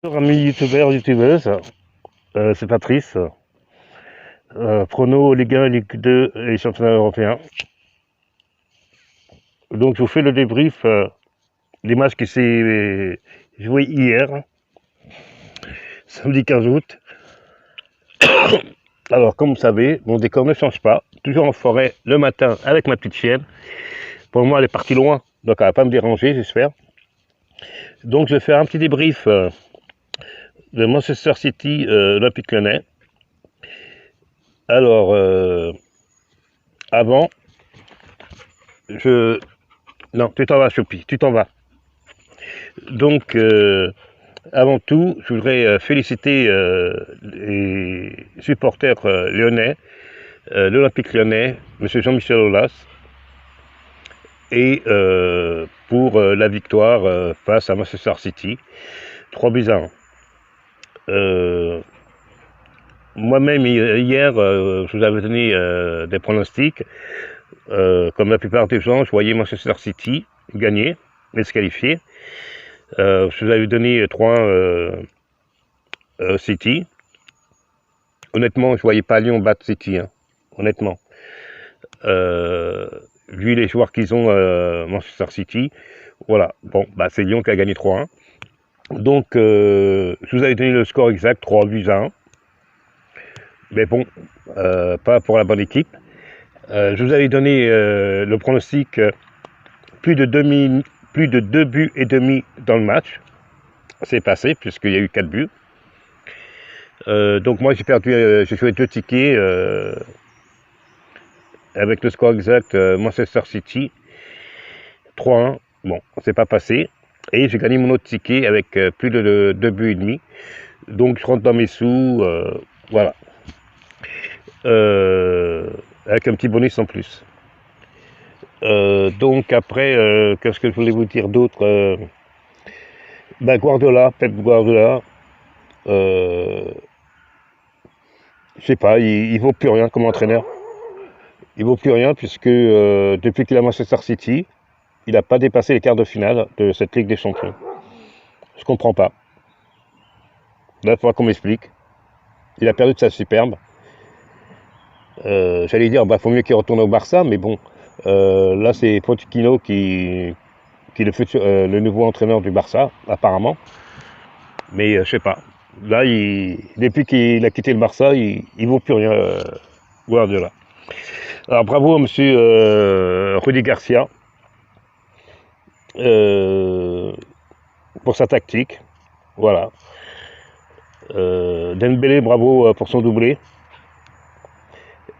Bonjour amis youtubeurs, youtubeuses, c'est Patrice, prono Ligue 1, Ligue 2 et championnat européen. Donc je vous fais le débrief des matchs qui s'est joué hier, samedi 15 août. Alors comme vous savez, mon décor ne change pas, toujours en forêt le matin avec ma petite chienne. Pour moi elle est partie loin, donc elle va pas me déranger j'espère. Donc je vais faire un petit débrief de Manchester City, Olympique Lyonnais. Alors, avant, non, tu t'en vas, Choupi, tu t'en vas. Donc, avant tout, je voudrais féliciter les supporters lyonnais, l'Olympique lyonnais, M. Jean-Michel Aulas, et pour la victoire face à Manchester City, 3-1. Moi-même, hier, je vous avais donné des pronostics. Comme la plupart des gens, je voyais Manchester City gagner, mais se qualifier. Je vous avais donné 3 City. Honnêtement, je voyais pas Lyon battre City, hein, honnêtement. Vu les joueurs qu'ils ont, Manchester City, voilà. Bon, bah c'est Lyon qui a gagné 3-1. Donc, je vous avais donné le score exact, 3-1. Mais bon, pas pour la bonne équipe. Je vous avais donné le pronostic plus de 2 buts et demi dans le match. C'est passé puisqu'il y a eu 4 buts. Donc moi j'ai perdu, j'ai joué 2 tickets avec le score exact Manchester City 3-1. Bon, c'est pas passé. Et j'ai gagné mon autre ticket avec plus de 2 buts et demi. Donc je rentre dans mes sous, voilà. Avec un petit bonus en plus. Donc après, qu'est-ce que je voulais vous dire d'autre, Guardiola, Pep Guardiola, je sais pas, il vaut plus rien comme entraîneur. Il vaut plus rien puisque depuis qu'il a Manchester City, il n'a pas dépassé les quarts de finale de cette Ligue des Champions. Je comprends pas. Là, il faudra qu'on m'explique. Il a perdu de sa superbe. J'allais dire, faut mieux qu'il retourne au Barça, mais bon, là c'est Pochettino qui est le nouveau entraîneur du Barça, apparemment. Mais je sais pas. Là, depuis qu'il a quitté le Barça, il vaut plus rien, Guardiola. Alors bravo à monsieur Rudy Garcia pour sa tactique. Voilà. Dembélé, bravo pour son doublé.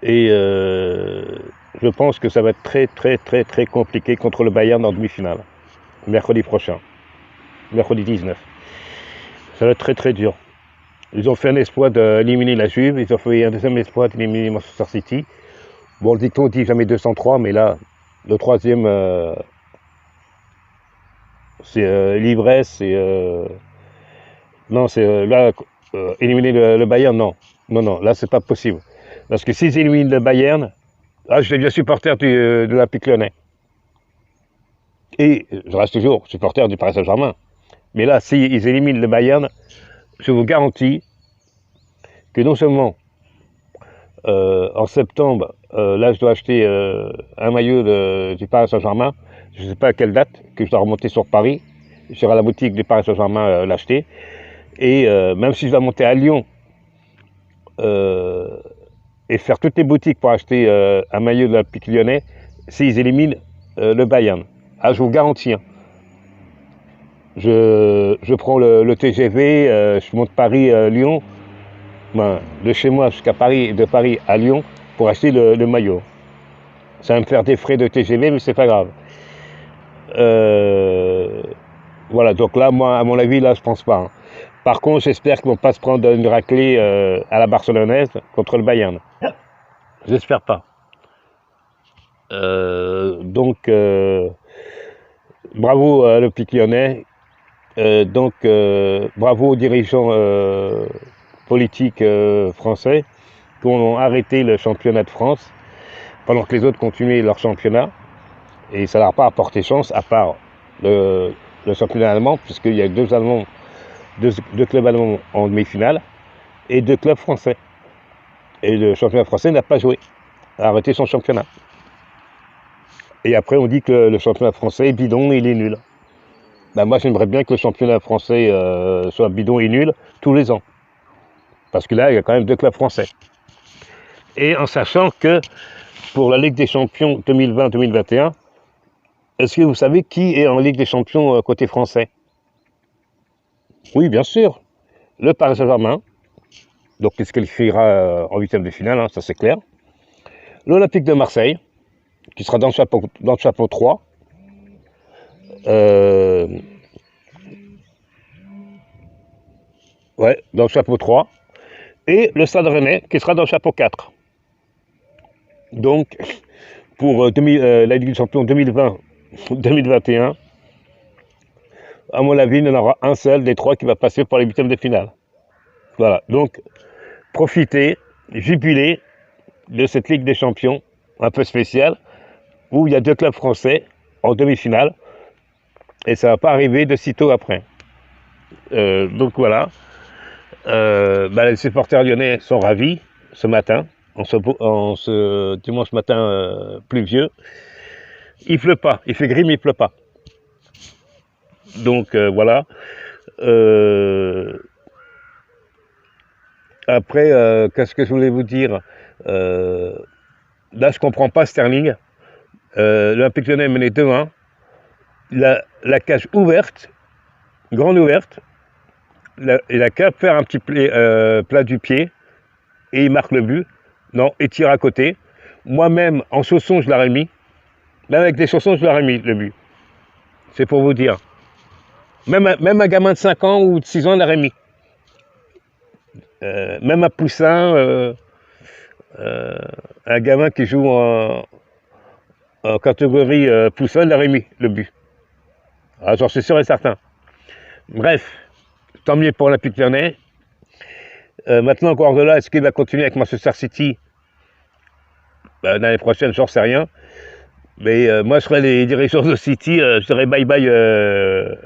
Et je pense que ça va être très compliqué contre le Bayern en demi-finale. Mercredi prochain. Mercredi 19. Ça va être très dur. Ils ont fait un exploit d'éliminer la Juve, ils ont fait un deuxième exploit d'éliminer Manchester City. Bon, le dicton dit jamais 203, mais là, le troisième, c'est l'ivresse, non, c'est là, éliminer le Bayern, non. Non, là, c'est pas possible. Parce que s'ils éliminent le Bayern, là, je deviens supporter de l'Olympique Lyonnais. Et je reste toujours supporter du Paris Saint-Germain. Mais là, s'ils éliminent le Bayern, je vous garantis que non seulement en septembre, là je dois acheter un maillot du Paris Saint-Germain, je ne sais pas à quelle date, que je dois remonter sur Paris, je serai à la boutique du Paris Saint-Germain l'acheter, et même si je dois monter à Lyon et faire toutes les boutiques pour acheter un maillot de l'Olympique Lyonnais, s'ils éliminent le Bayern, ah, je vous garantis, hein. Je prends le TGV, je monte Paris-Lyon, de chez moi jusqu'à Paris, de Paris à Lyon, pour acheter le maillot. Ça va me faire des frais de TGV, mais c'est pas grave. Voilà, donc là, moi, à mon avis, là, je pense pas, hein. Par contre, j'espère qu'ils vont pas se prendre une raclée à la barcelonaise contre le Bayern. J'espère pas. Donc, bravo à l'Olympique Lyonnais. Donc, bravo aux dirigeants politiques français qui ont arrêté le championnat de France pendant que les autres continuaient leur championnat. Et ça ne leur a pas apporté chance, à part le championnat allemand, puisqu'il y a 2 Allemands deux clubs allemands en demi-finale et deux clubs français. Et le championnat français n'a pas joué, a arrêté son championnat. Et après, on dit que le championnat français est bidon et il est nul. Ben moi, j'aimerais bien que le championnat français soit bidon et nul tous les ans. Parce que là, il y a quand même deux clubs français. Et en sachant que pour la Ligue des Champions 2020-2021, est-ce que vous savez qui est en Ligue des Champions côté français? Oui, bien sûr. Le Paris Saint-Germain, donc il se qualifiera en huitième de finale, hein, ça c'est clair. L'Olympique de Marseille, qui sera dans le chapeau 3. Ouais, dans le chapeau 3. Et le Stade Rennais, qui sera dans le chapeau 4. Donc, pour la Ligue des Champions 2020-2021, à mon avis, il y en aura un seul des trois qui va passer pour les huitièmes de finale. Voilà, donc profitez, jubilez de cette Ligue des Champions un peu spéciale, où il y a deux clubs français en demi-finale, et ça ne va pas arriver de sitôt après. Donc voilà, les supporters lyonnais sont ravis ce matin, en ce dimanche matin pluvieux. Il pleut pas, il fait gris mais il pleut pas. Donc voilà. Après, qu'est-ce que je voulais vous dire? Là, je comprends pas Sterling. L'Olympique Lyonnais menait 2-1. La cage ouverte, grande ouverte. Il a qu'à faire un petit plat du pied et il marque le but. Non, il tire à côté. Moi-même, en chaussons, je l'aurais mis. Même avec des chaussons, je l'aurais mis, le but. C'est pour vous dire. Même un gamin de 5 ans ou de 6 ans l'aurait mis. Même un poussin, un gamin qui joue en catégorie poussin l'aurait mis, le but. Alors, j'en suis sûr et certain. Bref, tant mieux pour l'Olympique Lyonnais. Maintenant, Guardiola, est-ce qu'il va continuer avec Manchester City l'année prochaine? J'en sais rien. Mais moi, je serais les dirigeants de City, je dirais bye bye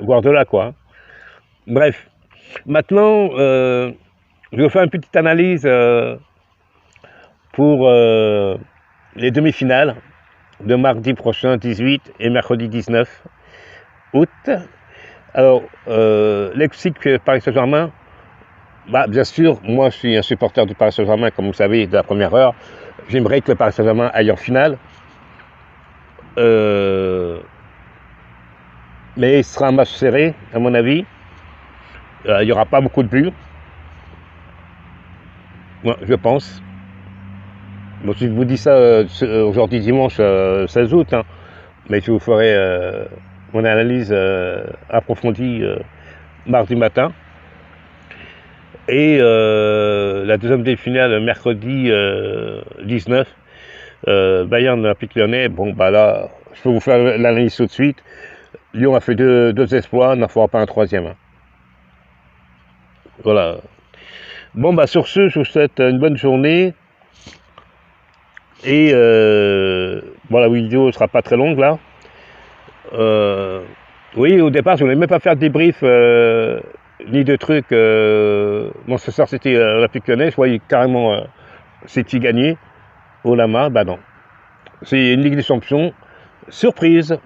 Guardiola, quoi. Bref, maintenant, je vais faire une petite analyse pour les demi-finales de mardi prochain 18 et mercredi 19 août. Alors, l'ex-SIC Paris Saint-Germain, bien sûr, moi je suis un supporter du Paris Saint-Germain, comme vous savez, de la première heure. J'aimerais que le Paris Saint-Germain aille en finale. Mais ce sera un match serré, à mon avis. Il n'y aura pas beaucoup de buts. Moi, je pense. Bon, je vous dis ça aujourd'hui dimanche 16 août, hein, mais je vous ferai mon analyse approfondie mardi matin. Et la deuxième demi-finale mercredi 19, Bayern Olympique Lyonnais. Bon, là, je peux vous faire l'analyse tout de suite. Lyon a fait deux exploits, n'en fera pas un troisième. Hein. Voilà. Bon, sur ce, je vous souhaite une bonne journée. Et la vidéo ne sera pas très longue là. Oui, au départ, je ne voulais même pas faire de débrief ni de trucs. Manchester City Olympique Lyonnais, je voyais carrément City gagner. Au Lama, non. C'est une Ligue des Champions. Surprise.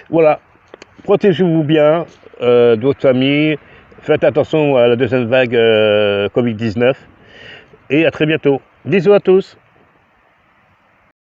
Voilà. Protégez-vous bien de votre famille. Faites attention à la deuxième vague Covid-19. Et à très bientôt. Bisous à tous.